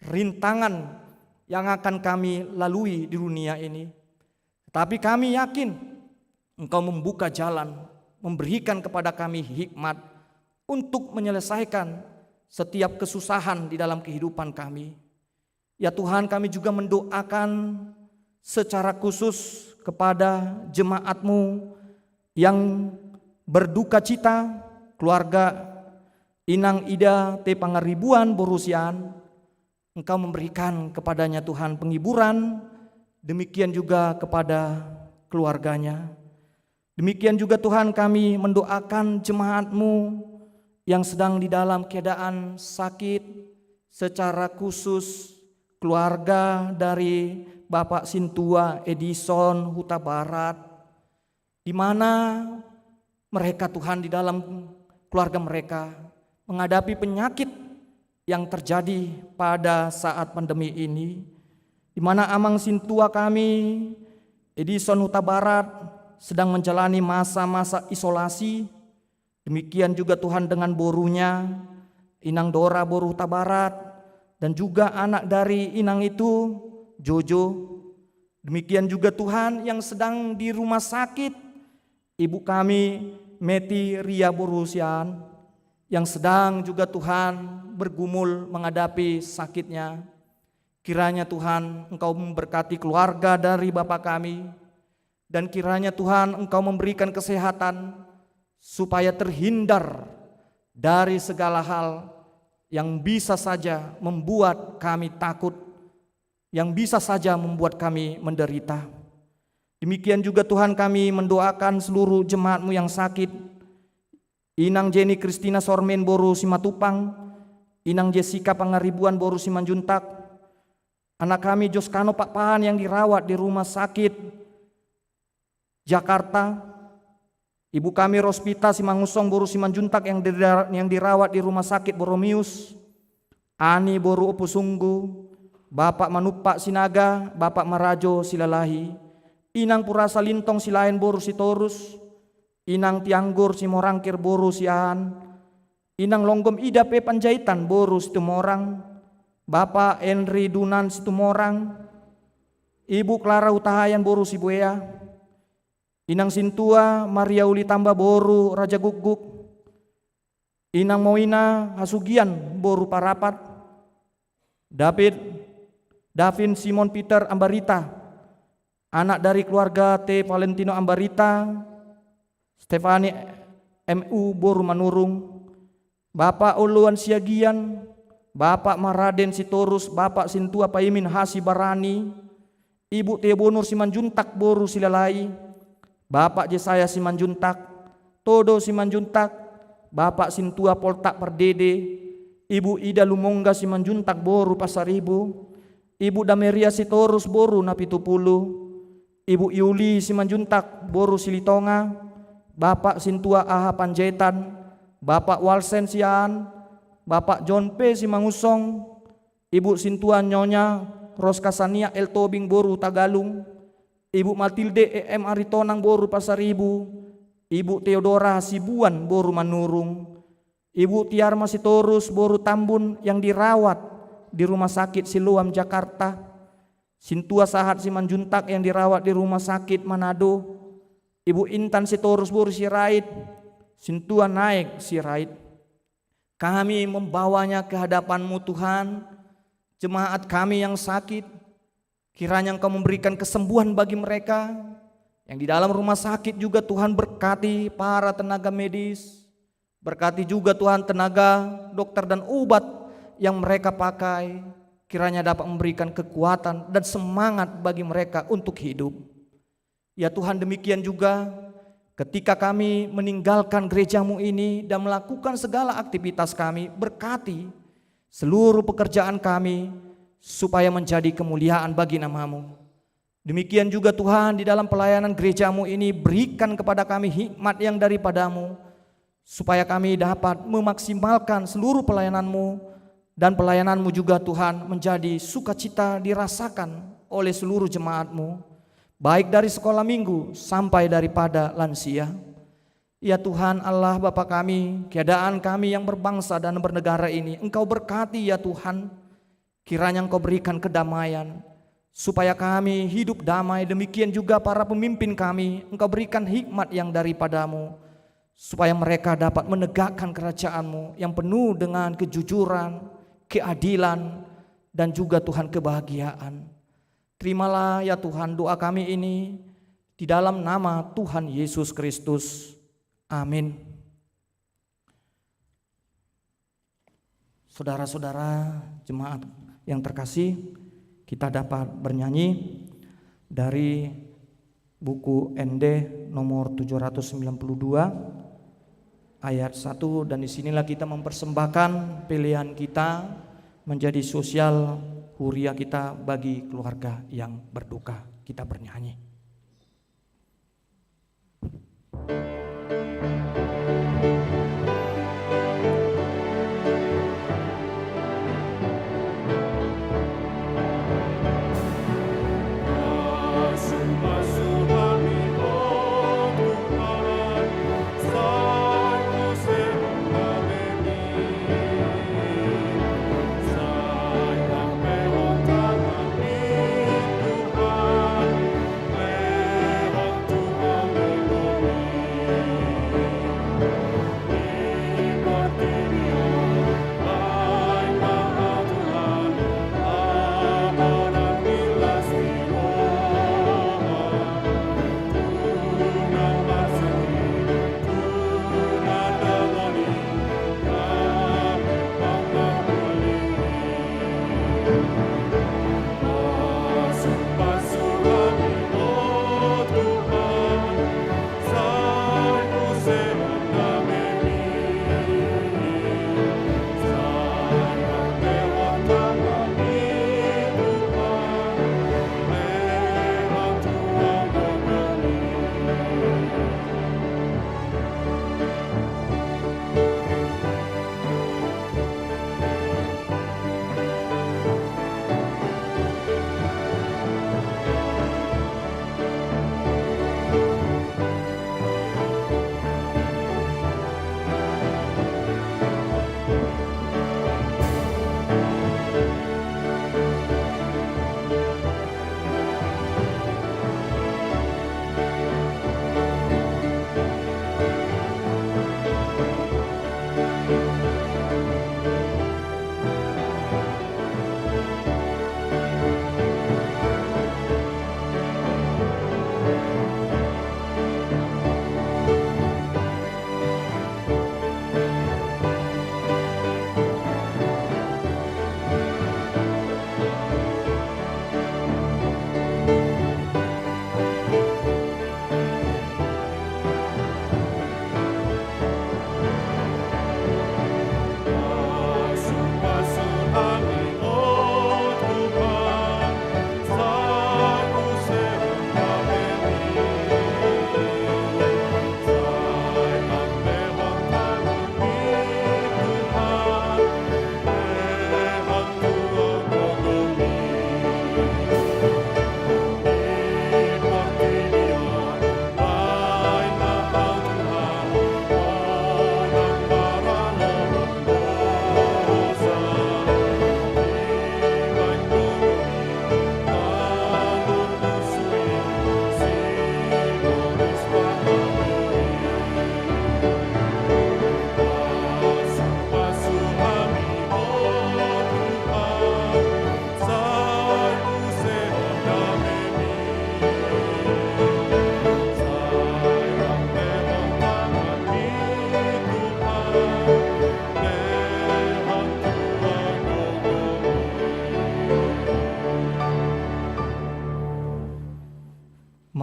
rintangan yang akan kami lalui di dunia ini. Tapi kami yakin Engkau membuka jalan, memberikan kepada kami hikmat untuk menyelesaikan setiap kesusahan di dalam kehidupan kami. Ya Tuhan, kami juga mendoakan secara khusus kepada jemaat-Mu yang berduka cita, keluarga Inang Ida T. Pangaribuan Borusian. Engkau memberikan kepadanya Tuhan penghiburan, demikian juga kepada keluarganya. Demikian juga Tuhan, kami mendoakan jemaat-Mu yang sedang di dalam keadaan sakit, secara khusus keluarga dari Bapak Sintua Edison Huta Barat, di mana mereka Tuhan di dalam keluarga mereka menghadapi penyakit yang terjadi pada saat pandemi ini, di mana Amang Sintua kami Edison Huta Barat sedang menjalani masa-masa isolasi. Demikian juga Tuhan dengan borunya Inang Dora Boru Huta Barat, dan juga anak dari Inang itu Jojo. Demikian juga Tuhan yang sedang di rumah sakit ibu kami Meti Ria Borusian, yang sedang juga Tuhan bergumul menghadapi sakitnya. Kiranya Tuhan Engkau memberkati keluarga dari Bapak kami, dan kiranya Tuhan Engkau memberikan kesehatan supaya terhindar dari segala hal yang bisa saja membuat kami takut, yang bisa saja membuat kami menderita. Demikian juga Tuhan, kami mendoakan seluruh jemaat-Mu yang sakit. Inang Jenny Kristina Sormen Boru Simatupang, Inang Jessica Pangaribuan Boru Simanjuntak, anak kami Joskano Pak Pahan yang dirawat di rumah sakit Jakarta, ibu kami Rospita Simangusong Boru Simanjuntak yang dirawat di rumah sakit Boromius, Ani Boru Opusunggu, Bapak Manupak Sinaga, Bapak Marajo Silalahi, Inang Purasa Lintong Silain Boru Sitorus, Inang Tianggur Simorangkir Boru Sian, Inang Longgom Ida P. Panjaitan Boru Situmorang, Bapak Henry Dunan Situmorang, Ibu Clara Utahayan Boru Sibuea, Inang Sintua Maria Uli Tamba Boru Raja Guguk, Inang Moina Hasugian Boru Parapat, Davin Simon Peter Ambarita, anak dari keluarga T. Valentino Ambarita, Stefani MU Boru Manurung, Bapak Uluan Siagian, Bapak Maraden Sitorus, Bapak Sintua Paimin Hasi Barani, Ibu Tebonur Simanjuntak Boru Silalai, Bapak Jesaya Simanjuntak, Todo Simanjuntak, Bapak Sintua Poltak Perdede, Ibu Ida Lumongga Simanjuntak Boru Pasaribu, Ibu Dameria Sitorus Boru Napitupulu, Ibu Yuli Simanjuntak Boru Silitonga, Bapak Sintua Aha Panjaitan, Bapak Walsen Sian, Bapak John P. Simangusong, Ibu Sintua Nyonya Roskasania El Tobing Boru Tagalung, Ibu Matilde E.M. Aritonang Boru Pasaribu, Ibu Theodora Sibuan Boru Manurung, Ibu Tiarma Sitorus Boru Tambun yang dirawat di Rumah Sakit Siloam Jakarta, Sintua Sahat Simanjuntak yang dirawat di Rumah Sakit Manado, Ibu Intan Sitorus Boru Sirait, Sintua Naik Sirait. Kami membawanya ke hadapan-Mu Tuhan, jemaat kami yang sakit. Kiranya Engkau memberikan kesembuhan bagi mereka yang di dalam rumah sakit juga. Tuhan berkati para tenaga medis, berkati juga Tuhan tenaga dokter dan obat yang mereka pakai. kiranya dapat memberikan kekuatan dan semangat bagi mereka untuk hidup. Ya Tuhan, demikian juga ketika kami meninggalkan gereja-Mu ini dan melakukan segala aktivitas kami, berkati seluruh pekerjaan kami supaya menjadi kemuliaan bagi nama-Mu. Demikian juga Tuhan, di dalam pelayanan gereja-Mu ini berikan kepada kami hikmat yang daripada-Mu, supaya kami dapat memaksimalkan seluruh pelayanan-Mu, dan pelayanan-Mu juga Tuhan menjadi sukacita dirasakan oleh seluruh jemaat-Mu, baik dari sekolah minggu sampai daripada lansia. Ya Tuhan Allah Bapa kami, keadaan kami yang berbangsa dan bernegara ini Engkau berkati ya Tuhan, kiranya Engkau berikan kedamaian, supaya kami hidup damai. Demikian juga para pemimpin kami, Engkau berikan hikmat yang daripada-Mu, supaya mereka dapat menegakkan kerajaan-Mu yang penuh dengan kejujuran, keadilan, dan juga Tuhan kebahagiaan. Terimalah ya Tuhan doa kami ini di dalam nama Tuhan Yesus Kristus. Amin. Saudara-saudara jemaat yang terkasih, kita dapat bernyanyi dari buku ND nomor 792 ayat 1, dan disinilah kita mempersembahkan pilihan kita menjadi sosial huria kita bagi keluarga yang berduka. Kita bernyanyi.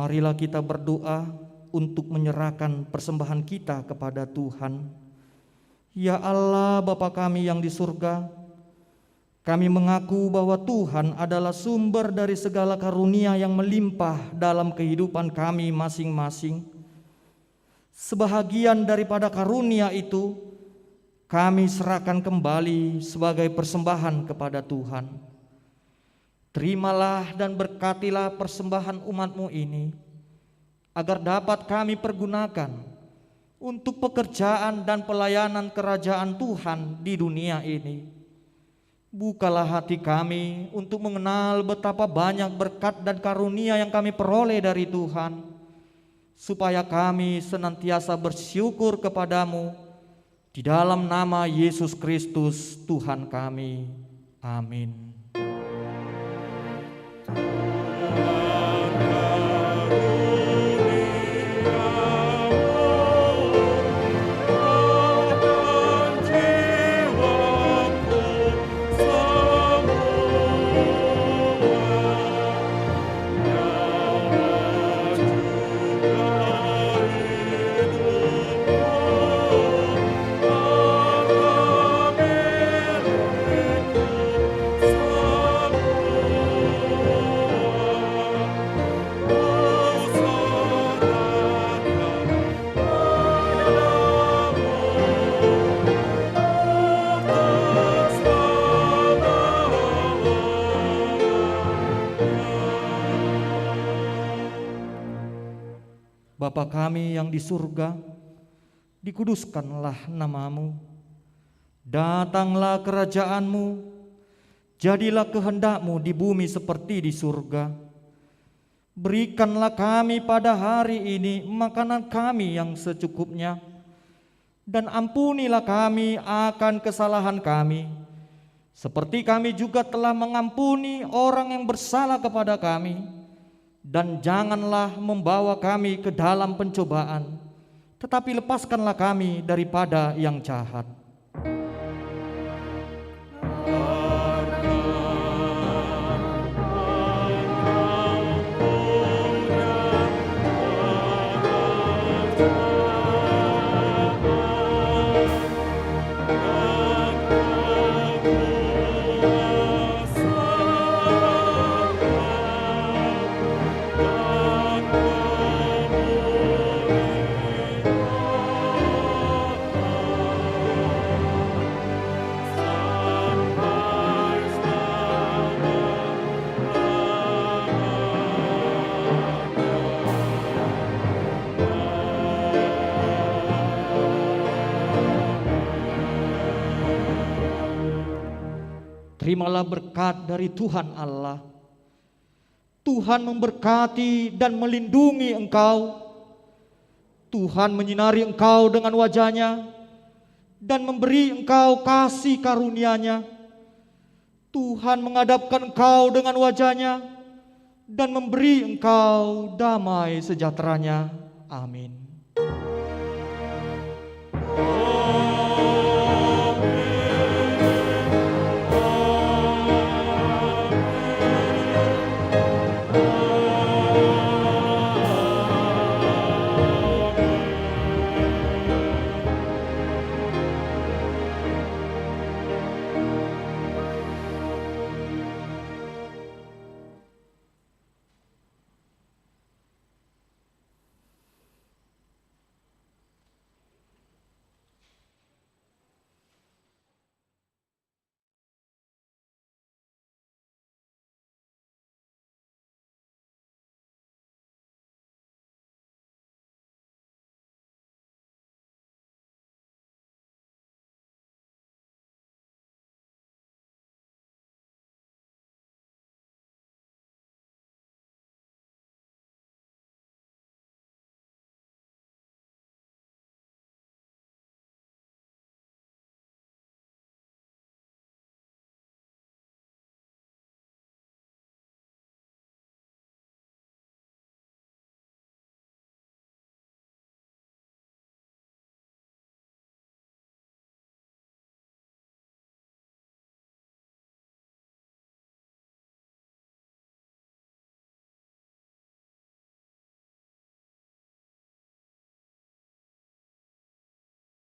Marilah kita berdoa untuk menyerahkan persembahan kita kepada Tuhan. Ya Allah, Bapa kami yang di surga, kami mengaku bahwa Tuhan adalah sumber dari segala karunia yang melimpah dalam kehidupan kami masing-masing. Sebahagian daripada karunia itu kami serahkan kembali sebagai persembahan kepada Tuhan. Terimalah dan berkatilah persembahan umat-Mu ini, agar dapat kami pergunakan untuk pekerjaan dan pelayanan kerajaan Tuhan di dunia ini. Bukalah hati kami untuk mengenal betapa banyak berkat dan karunia yang kami peroleh dari Tuhan, supaya kami senantiasa bersyukur kepadamu. Di dalam nama Yesus Kristus Tuhan kami. Amin. Bapa kami yang di surga, dikuduskanlah nama-Mu. Datanglah kerajaan-Mu, jadilah kehendak-Mu di bumi seperti di surga. Berikanlah kami pada hari ini makanan kami yang secukupnya, dan ampunilah kami akan kesalahan kami, seperti kami juga telah mengampuni orang yang bersalah kepada kami. Dan janganlah membawa kami ke dalam pencobaan, tetapi lepaskanlah kami daripada yang jahat. Terimalah berkat dari Tuhan Allah. Tuhan memberkati dan melindungi engkau. Tuhan menyinari engkau dengan wajah-Nya dan memberi engkau kasih karunia-Nya. Tuhan menghadapkan engkau dengan wajah-Nya dan memberi engkau damai sejahtera-Nya. Amin.